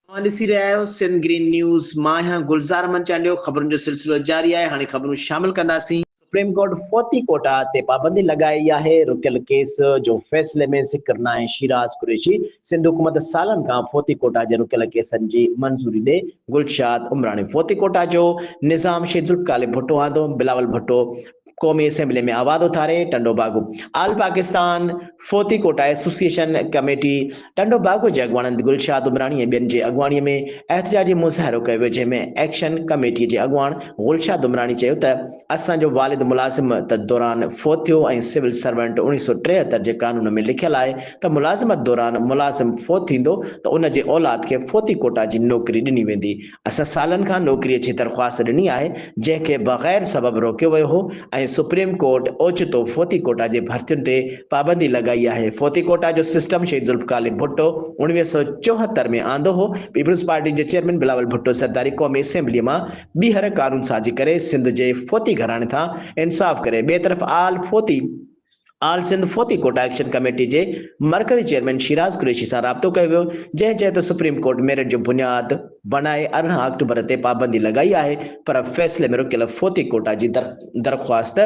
ॾिसी रहिया आहियो सिंध ग्रीन न्यूज़। मां आहियां गुलज़ार अहमद चांडियो। ख़बरुनि जो सिलसिलो जारी आहे। हाणे ख़बरूं शामिल कंदासीं। सुप्रीम कोर्ट फोती कोटा ते पाबंदी लॻाई आहे। रुकियल केस जो फ़ैसिले में ज़िक्र न आहे। शिराज कुरैशी सिंध हुकूमत सालनि खां फोती कोटा जे रुकियल केसनि जी मंज़ूरी ॾे। गुलशाद उमराणी फोती कोटा जो निज़ाम शहीद ज़ुल्फ़िकार भुट्टो आंदो। बिलावल भुट्टो क़ौमी असेंबली में आवाज़ उथारे। टंडो बागु आल Pakistan photo Kota association committee Tando बागु जे अॻुवाणनि गुलशाद उमराणी ऐं ॿियनि जे अॻुवाणीअ में एहतिजाजी मुज़ाहिरो कयो वियो, जंहिंमें एक्शन कमेटीअ जे अॻुवाण गुलशाद उमराणी चयो त असांजो वालिद मुलाज़िम त दौरान फोत थियो ऐं सिविल सर्वेंट 1973 जे कानून में लिखियल आहे त मुलाज़िमत दौरान मुलाज़िम फोत थींदो त उन जे औलाद खे फोती कोटा जी नौकरी ॾिनी वेंदी। असां सालनि खां नौकरीअ जी दरख़्वास्त ॾिनी आहे, जंहिंखे बग़ैर सबब रोकियो वियो हो ऐं सुप्रीम कोर्ट ओचितो फोती कोटा जे भर्तियुनि ते पाबंदी लॻाई आहे। फोती कोटा जो सिस्टम शहीद ज़ुल्फ़िकार भुट्टो 1974 में आंदो हो। पीपल्स पार्टी जे चेयरमैन बिलावल भुट्टो सरदारी क़ौमी असेंबलीअ मां ॿीहर कानून साज़ी करे सिंध जे फोती घराणे खां इंसाफ़ करे। ॿिए तरफ़ आल Sindh photo Kota action committee जे मरकज़ी चेयरमैन शिराज कुरैशी सां राब्तो कयो वियो, जंहिं चयो त सुप्रीम कोर्ट मेरिट जो बुनियाद बणाए 18 अक्टूबर ते पाबंदी लॻाई आहे, पर फ़ैसिले में रुकियल फोती कोटा जी दरख़्वास्त